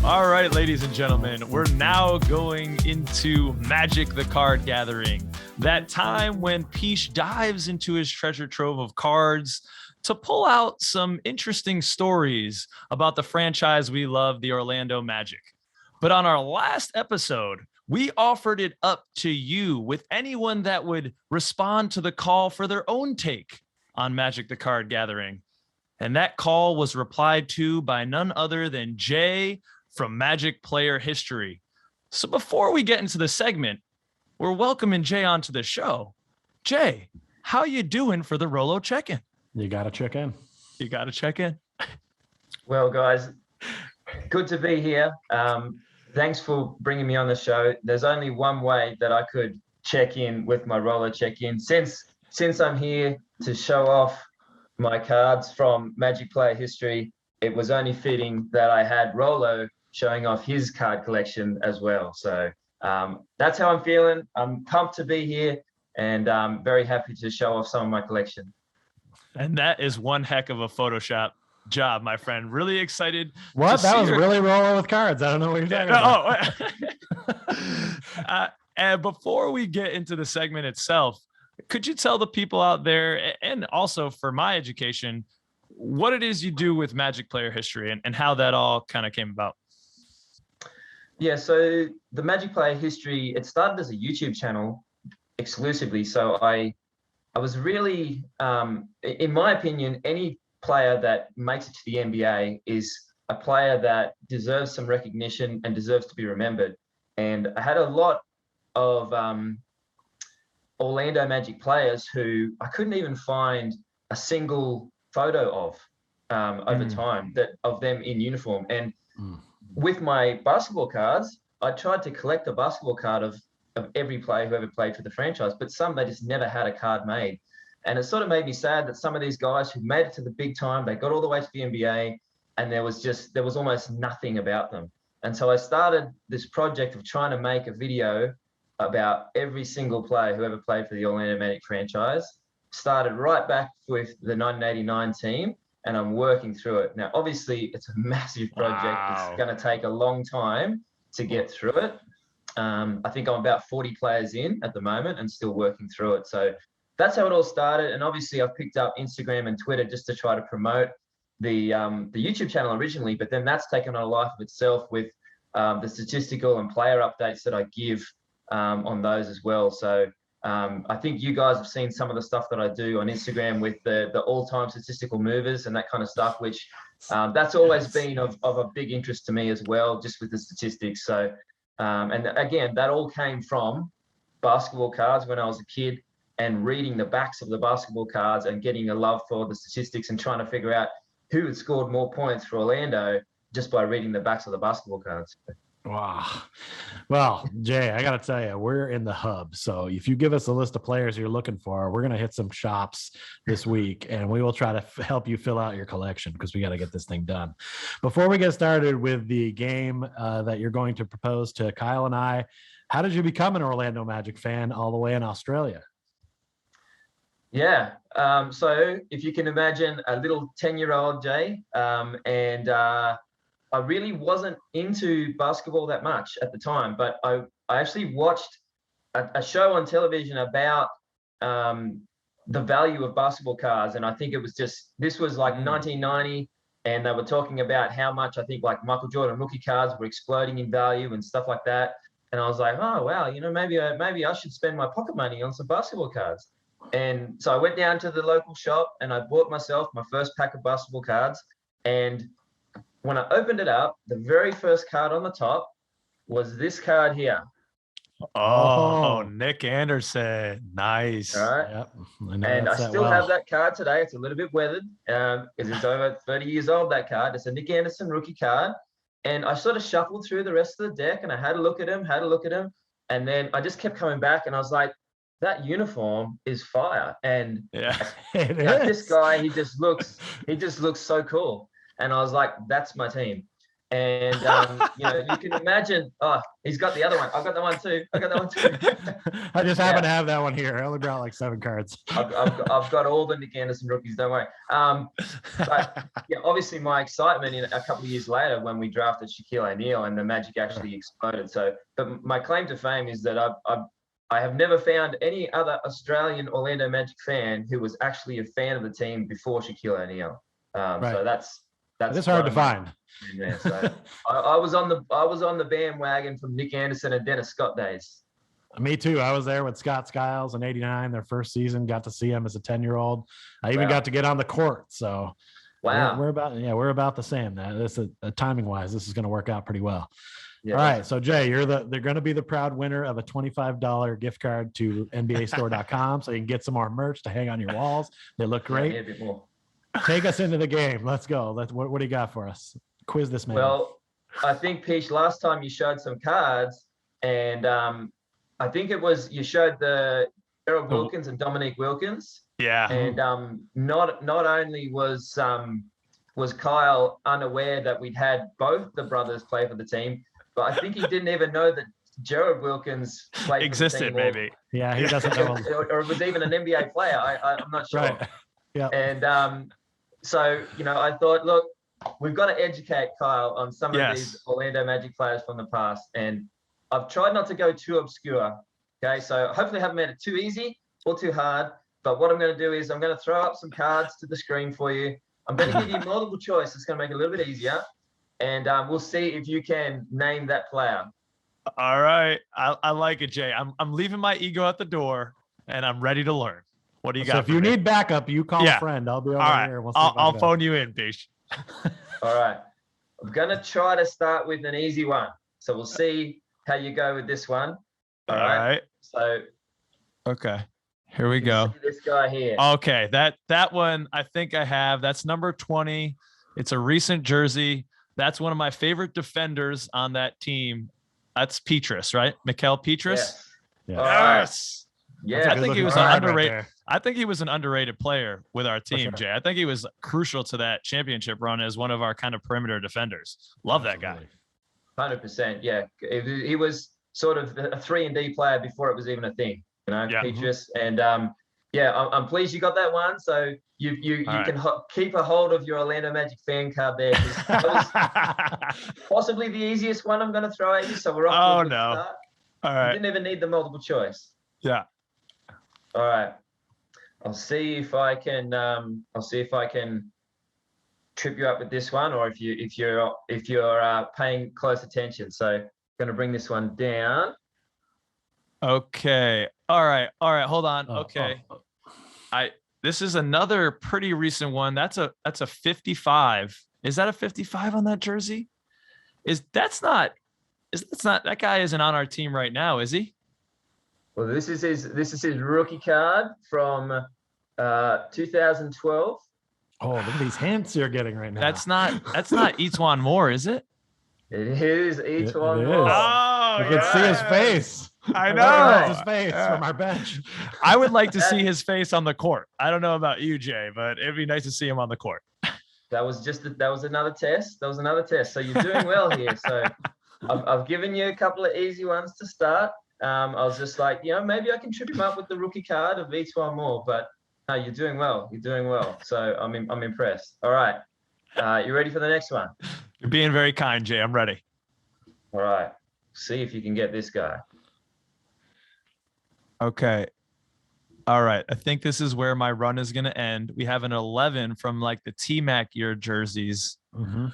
All right, ladies and gentlemen, we're now going into Magic the Card Gathering. That time when Pich dives into his treasure trove of cards to pull out some interesting stories about the franchise we love, the Orlando Magic. But on our last episode, we offered it up to you with anyone that would respond to the call for their own take on Magic the Card Gathering. And that call was replied to by none other than Jay from Magic Player History. So before we get into the segment, we're welcoming Jay onto the show. Jay, how you doing for the Rolo check-in? You got to check in. You got to check in. Well, guys, good to be here. Thanks for bringing me on the show. There's only one way that I could check in with my Rolo check-in. Since I'm here to show off my cards from Magic Player History, it was only fitting that I had Rolo showing off his card collection as well. So that's how I'm feeling. I'm pumped to be here and I'm very happy to show off some of my collection. And that is one heck of a Photoshop job, my friend. Really excited. What? That was really Rolo with cards. I don't know what you're talking about. And before we get into the segment itself, could you tell the people out there, and also for my education, what it is you do with Magic Player History and how that all kind of came about? Yeah, so the Magic Player History, it started as a YouTube channel exclusively. So I was really, in my opinion, any player that makes it to the NBA is a player that deserves some recognition and deserves to be remembered. And I had a lot of Orlando Magic players who I couldn't even find a single photo of over time of them in uniform. And with my basketball cards, I tried to collect a basketball card of every player who ever played for the franchise, but some they just never had a card made. And it sort of made me sad that some of these guys who made it to the big time, they got all the way to the NBA, and there was almost nothing about them. And so I started this project of trying to make a video about every single player who ever played for the Orlando Magic franchise. Started right back with the 1989 team, and I'm working through it. Now, obviously, it's a massive project. Wow. It's going to take a long time to get through it. I think I'm about 40 players in at the moment and still working through it. So that's how it all started. And obviously, I've picked up Instagram and Twitter just to try to promote the YouTube channel originally, but then that's taken on a life of itself with the statistical and player updates that I give on those as well. So I think you guys have seen some of the stuff that I do on Instagram with the all-time statistical movers and that kind of stuff, which that's always been of a big interest to me as well, just with the statistics. So, and again, that all came from basketball cards when I was a kid and reading the backs of the basketball cards and getting a love for the statistics and trying to figure out who had scored more points for Orlando just by reading the backs of the basketball cards. Wow. Well, Jay, I got to tell you, we're in the hub. So if you give us a list of players you're looking for, we're going to hit some shops this week and we will try to help you fill out your collection because we got to get this thing done. Before we get started with the game that you're going to propose to Kyle and I, how did you become an Orlando Magic fan all the way in Australia? Yeah. So if you can imagine a little 10-year-old Jay, and I really wasn't into basketball that much at the time, but I actually watched a show on television about the value of basketball cards. And I think this was like 1990, and they were talking about how much I think like Michael Jordan rookie cards were exploding in value and stuff like that. And I was like, oh, wow, maybe I should spend my pocket money on some basketball cards. And so I went down to the local shop and I bought myself my first pack of basketball cards. And when I opened it up, the very first card on the top was this card here. Oh, Nick Anderson. Nice. All right. Yep. And I still have that card today. It's a little bit weathered because it's over 30 years old, that card. It's a Nick Anderson rookie card. And I sort of shuffled through the rest of the deck and I had a look at him. And then I just kept coming back and I was like, that uniform is fire. And this guy, he just looks so cool. And I was like, that's my team. And you can imagine. Oh, he's got the other one. I've got that one too. I got that one too. I just happen to have that one here. I only brought like 7 cards. I've got all the Nick Anderson rookies. Don't worry. But yeah, obviously my excitement in a couple of years later when we drafted Shaquille O'Neal and the Magic actually exploded. So, but my claim to fame is that I have never found any other Australian Orlando Magic fan who was actually a fan of the team before Shaquille O'Neal. So that's hard to find. Yeah, so I was on the bandwagon from Nick Anderson and Dennis Scott days. Me too. I was there with Scott Skiles in '89, their first season. Got to see him as a 10-year-old. I even got to get on the court. So wow, we're about the same. This is timing wise. This is going to work out pretty well. Yeah. All right. So Jay, they're going to be the proud winner of a $25 gift card to NBAstore.com, so you can get some more merch to hang on your walls. They look great. Yeah, a bit more. Take us into the game. Let's go. What do you got for us? Quiz this man. Well, I think, Pich, last time you showed some cards, and I think it was you showed the Gerald Wilkins and Dominique Wilkins. Yeah. And not only was Kyle unaware that we'd had both the brothers play for the team, but I think he didn't even know that Gerald Wilkins played existed, for the team, maybe. Yeah, he doesn't know. or was even an NBA player. I'm not sure. Right. Yeah. And so I thought, look, we've got to educate Kyle on some of these Orlando Magic players from the past. And I've tried not to go too obscure. Okay, so hopefully I haven't made it too easy or too hard. But what I'm going to do is I'm going to throw up some cards to the screen for you. I'm going to give you multiple choice. It's going to make it a little bit easier. And we'll see if you can name that player. All right. I like it, Jay. I'm leaving my ego at the door, and I'm ready to learn. What do you got? So if you need backup, you call a friend. I'll be over here. We'll I'll phone you in, Bish. All right. I'm going to try to start with an easy one. So we'll see how you go with this one. All right. So. Okay. Here we go. This guy here. Okay. That one I think I have. That's number 20. It's a recent jersey. That's one of my favorite defenders on that team. That's Petrus, right? Mikael Petrus. Yes. Yeah. I think he was an underrated. I think he was an underrated player with our team, Jay. I think he was crucial to that championship run as one of our kind of perimeter defenders. Love that guy. 100%. Yeah. He was sort of a 3-and-D player before it was even a thing, Petrus. And I'm pleased you got that one. So you can keep a hold of your Orlando Magic fan card there. That was possibly the easiest one I'm going to throw at you. So we're off to a good start. All right. You didn't even need the multiple choice. Yeah. All right. I'll see if I can trip you up with this one, or if you're paying close attention. So I'm going to bring this one down. Okay. All right. Hold on. Okay. This is another pretty recent one. That's a 55. Is that a 55 on that jersey? That guy isn't on our team right now, is he? Well, this is his rookie card from 2012. Oh, look at these hints you're getting right now. That's not Etuan Moore, is it? It is Etuan Moore. Oh, you can see his face. I know his face from our bench. I would like to see his face on the court. I don't know about you, Jay, but it'd be nice to see him on the court. That was another test. So you're doing well here. So I've given you a couple of easy ones to start. I was just like, maybe I can trip him up with the rookie card of Etuan Moore, but no, you're doing well. So I'm impressed. All right. You ready for the next one? You're being very kind, Jay. I'm ready. All right. See if you can get this guy. Okay. All right. I think this is where my run is going to end. We have an 11 from like the T-Mac year jerseys. Mm-hmm.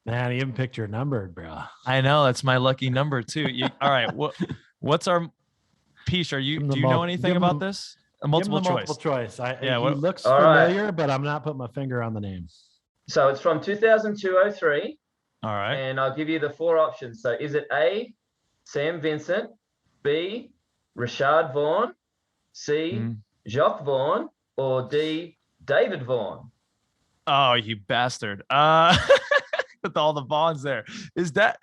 Man, you even picked your number, bro. I know. That's my lucky number too. All right. What's our Pish? Do you know anything about this? A multiple choice. Multiple choice. He looks familiar, right, but I'm not putting my finger on the name. So it's from 2002-03. All right. And I'll give you the 4 options. So is it A, Sam Vincent, B, Rashad Vaughn, C, Jacque Vaughn, or D, David Vaughn? Oh, you bastard. With all the Vaughns there. Is that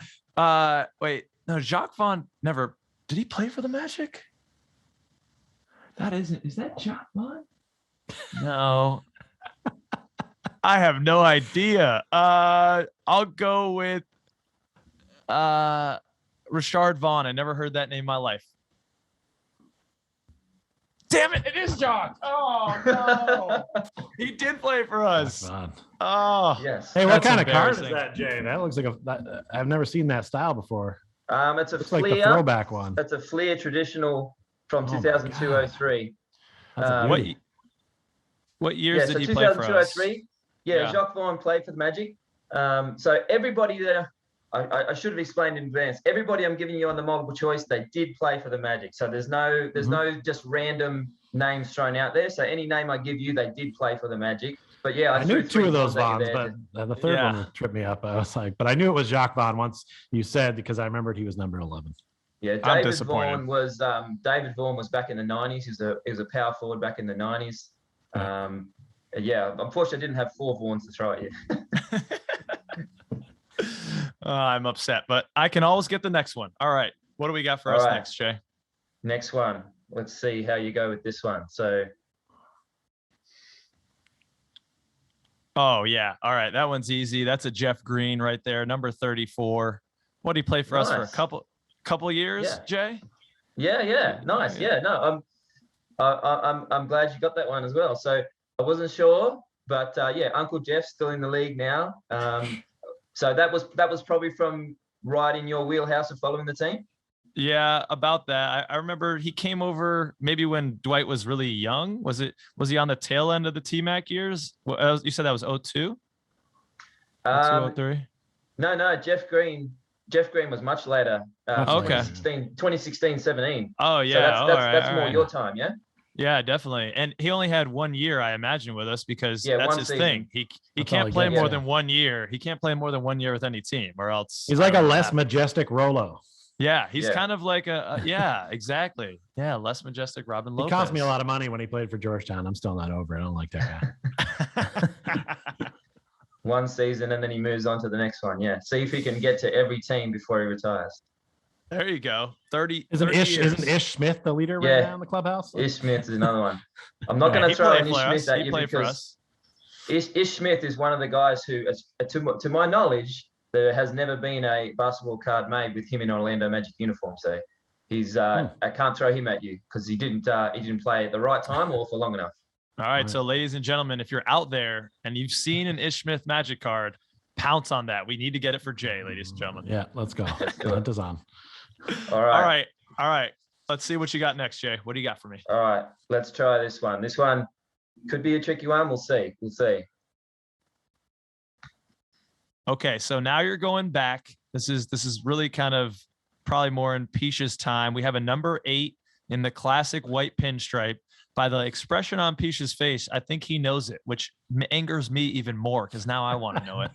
wait, no, Jacque Vaughn never did he play for the Magic? Is that Jacque Vaughn? No. I have no idea. I'll go with Richard Vaughn. I never heard that name in my life. Damn it! It is Jacque. Oh no, he did play for us. Oh Yes. Hey, what That's kind of card is embarrassing. that, Jay? That looks like I've never seen that style before. It's a Looks like the Fleer. throwback one. That's a Fleer traditional from Oh my 2002-03. That's a what beauty. what years Yeah, did so he play for us? 2002-03. Yeah. Yeah, Jacque Vaughn played for the Magic. So everybody there, I should have explained in advance. Everybody I'm giving you on the multiple choice, they did play for the Magic. So there's no just random names thrown out there. So any name I give you, they did play for the Magic. But yeah, I knew threw two three of those Vaughns at you Vaughns, there. but the third Yeah. one tripped me up. I was like, but I knew it was Jacque Vaughn once you said, because I remembered he was number 11. Yeah, I'm David disappointed. Vaughn was back in the 90s. He was a power forward back in the 90s. Yeah, unfortunately, I didn't have 4 Vaughns to throw at you. I'm upset, but I can always get the next one. All right. What do we got for All us right. next, Jay? Next one. Let's see how you go with this one. So, Oh, yeah. All right. That one's easy. That's a Jeff Green right there, number 34. What did he play for us for a Nice. couple years, Yeah. Jay? yeah, nice. Yeah. Yeah, no, I'm glad you got that one as well. So I wasn't sure, but yeah, Uncle Jeff's still in the league now. So that was probably from right in your wheelhouse of following the team. Yeah, about that. I remember he came over maybe when Dwight was really young. Was he on the tail end of the T-Mac years? You said that was 02? 02, 03? No, Jeff Green was much later. Okay. 2016, 17. Oh, yeah. So that's all right, that's all more right. your time, yeah? Yeah, definitely. And he only had 1 year, I imagine, with us because Yeah, that's one his season. thing. He That's all can't he play gets, more yeah. than 1 year. He can't play more than 1 year with any team, or else He's I like a don't know what less happened. majestic Rolo. Yeah, he's Yeah. kind of like yeah, exactly. Yeah, less majestic Robin He Lopez. cost me a lot of money when he played for Georgetown. I'm still not over it. I don't like that guy. One season and then he moves on to the next one. Yeah. See if he can get to every team before he retires. There you go. 30. Isn't 30 Ish years. isn't Ish Smith the leader right Yeah. now in the clubhouse? Ish Smith is another one. I'm not Yeah, going He to throw played an Ish for us. Smith at He you played for because us. Ish Smith is one of the guys who, to my knowledge, there has never been a basketball card made with him in Orlando Magic uniform. So he's I can't throw him at you because he didn't play at the right time or for long enough. All right, Right. so ladies and gentlemen, if you're out there and you've seen an Ish Smith Magic card, pounce on that. We need to get it for Jay, ladies and gentlemen. Yeah, let's go. Let's do The it. hunt is on. All right. All right. Let's see what you got next, Jay. What do you got for me? All right. Let's try this one. This one could be a tricky one. We'll see. Okay, so now you're going back. This is really kind of probably more in Pich's time. We have a number 8 in the classic white pinstripe. By the expression on Pich's face, I think he knows it, which angers me even more because now I want to know it.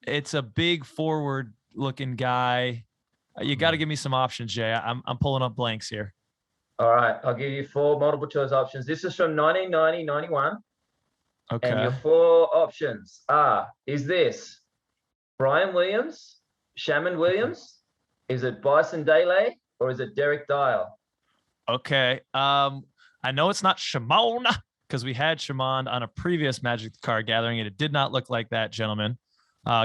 It's a big forward-looking guy. You got to give me some options, Jay. I'm pulling up blanks here. All right. I'll give you 4 multiple choice options. This is from 1990-91. Okay. And your 4 options are, is this Brian Williams, Shaman Williams? Is it Bison Dele or is it Derek Dial? Okay. I know it's not Shimon because we had Shimon on a previous Magic the Card gathering, and it did not look like that, gentlemen.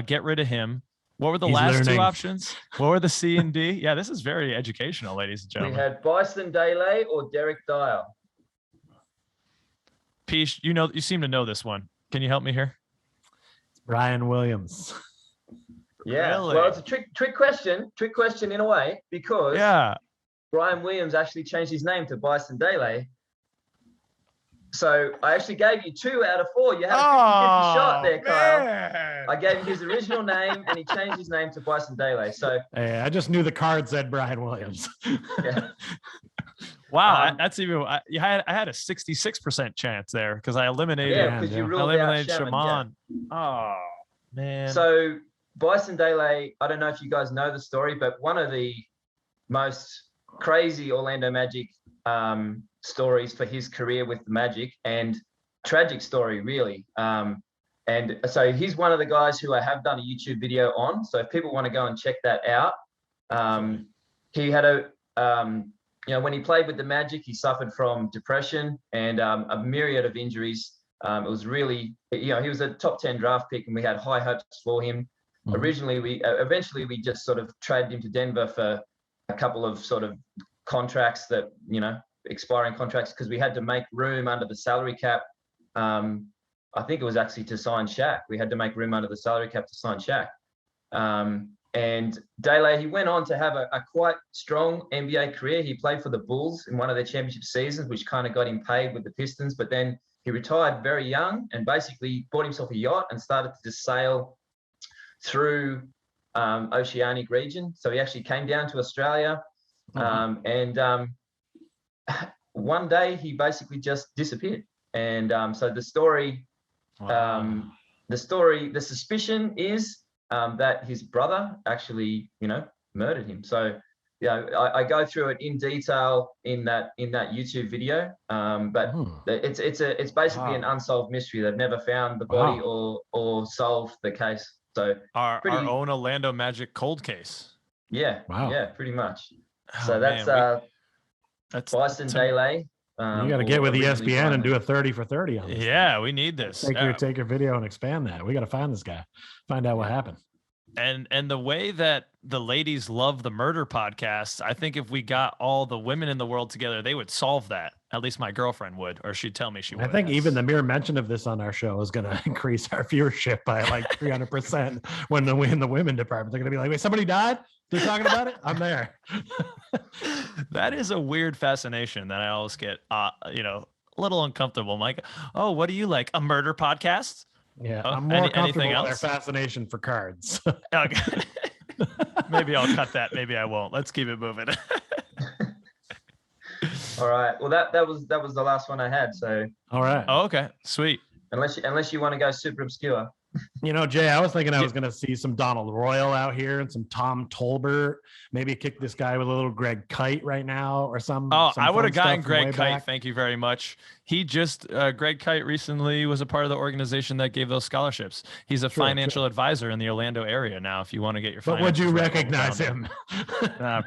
Get rid of him. What were the He's last learning. 2 options? What were the C and D? Yeah, this is very educational, ladies and We gentlemen. had Bison Dele or Derek Dial. Pich, you seem to know this one. Can you help me here? Ryan Williams. Yeah. Really? Well, it's a trick question in a way, because Yeah. Brian Williams actually changed his name to Bison Dele. So I actually gave you 2 out of 4. You had a 50-50 shot there, Kyle. Man. I gave him his original name and he changed his name to Bison Dele. So Hey, I just knew the card said Brian Williams. yeah. Wow, that's even. I had a 66% chance there because I eliminated. Yeah, because you ruled out eliminated Shaman. Shimon. Yeah. Oh man. So Bison Dele, I don't know if you guys know the story, but one of the most crazy Orlando Magic stories for his career with the Magic, and tragic story really. And so he's one of the guys who I have done a YouTube video on. So if people want to go and check that out, he had when he played with the Magic, he suffered from depression and a myriad of injuries. It was really, he was a top 10 draft pick, and we had high hopes for him. Eventually we just sort of traded him to Denver for a couple of sort of contracts that, expiring contracts, because we had to make room under the salary cap. I think it was actually to sign Shaq. We had to make room under the salary cap to sign Shaq. And Dele, he went on to have a quite strong NBA career. He played for the Bulls in one of their championship seasons, which kind of got him paid with the Pistons. But then he retired very young and basically bought himself a yacht and started to just sail through Oceanic region. So he actually came down to Australia, and one day he basically just disappeared. And so the story, the suspicion is that his brother actually, murdered him. So I go through it in detail in that YouTube video. But it's basically an unsolved mystery. They've never found the body or solved the case. So our own Orlando Magic cold case. Yeah. Wow. Yeah, pretty much. Oh, So that's that's Bison Dele. You got to get with ESPN and do a 30 for 30 on this. Yeah, we need this. Take your video and expand that. We got to find this guy, find out what happened. And the way that the ladies love the murder podcast, I think if we got all the women in the world together, they would solve that. At least my girlfriend would, or she'd tell me she would. I think even the mere mention of this on our show is going to increase our viewership by like 300% when in the women department. They're going to be like, wait, somebody died? They're talking about it? I'm there. That is a weird fascination that I always get, a little uncomfortable. I'm like, oh, what do you like? A murder podcast? Yeah, I'm more comfortable anything with else? their fascination for cards. Okay. Maybe I'll cut that. Maybe I won't. Let's keep it moving. All right. Well, that was the last one I had. So. All right. Oh, okay. Sweet. Unless you want to go super obscure. Jay, I was thinking I was going to see some Donald Royal out here and some Tom Tolbert. Maybe kick this guy with a little Greg Kite right now or some. Oh, some I would have fun gotten stuff from way Greg Kite. back. Thank you very much. He just, Greg Kite recently was a part of the organization that gave those scholarships. He's a financial advisor in the Orlando area now. If you want to get your But would you finances right, recognize him?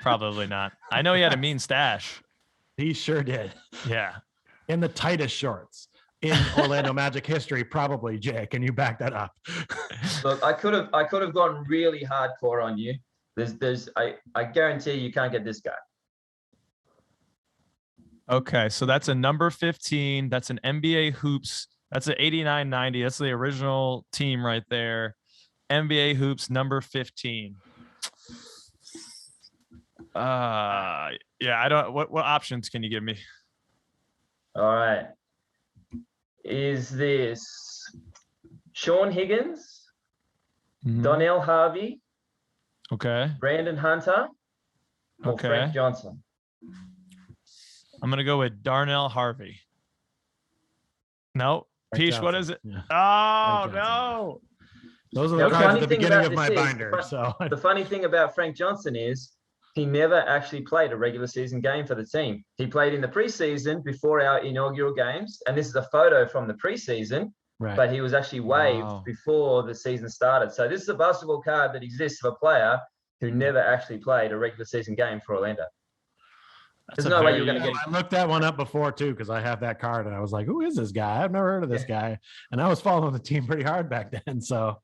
Probably not. I know he had a mean stash. He sure did. Yeah. In the tightest shorts in Orlando Magic history, probably. Jay, can you back that up? Look, I could have gone really hardcore on you. I guarantee you can't get this guy. Okay, so that's a number 15. That's an NBA hoops. That's an 89-90. That's the original team right there. NBA hoops number 15. Yeah, I don't. What options can you give me? All right. Is this Sean Higgins, Donnell Harvey, Okay. Brandon Hunter, or Okay. Frank Johnson? I'm gonna go with Darnell Harvey. No, Frank Peach. What Johnson. is it? Yeah. Oh Frank no. Those are The the cards funny at the thing beginning about of my this is, binder. So The funny thing about Frank Johnson is he never actually played a regular season game for the team. He played in the preseason before our inaugural games, and this is a photo from the preseason, right. but he was actually waived before the season started. So this is a basketball card that exists of a player who never actually played a regular season game for Orlando. There's no way you're going to get. I looked that one up before too because I have that card and I was like, "Who is this guy? I've never heard of this guy." And I was following the team pretty hard back then. So,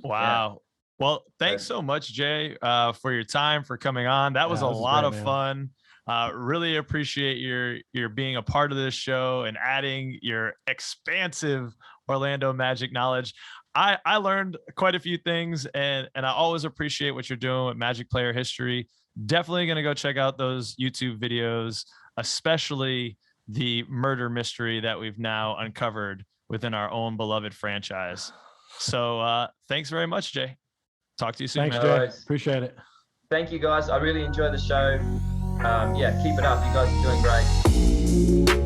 wow. Well, thanks so much, Jay, for your time, for coming on. That was a lot of fun. Really appreciate your being a part of this show and adding your expansive Orlando Magic knowledge. I learned quite a few things, and I always appreciate what you're doing with Magic player history. Definitely going to go check out those YouTube videos, especially the murder mystery that we've now uncovered within our own beloved franchise. So thanks very much, Jay. Talk to you soon. Thanks, man. Jay. Appreciate it. Thank you, guys. I really enjoy the show. Yeah, keep it up. You guys are doing great.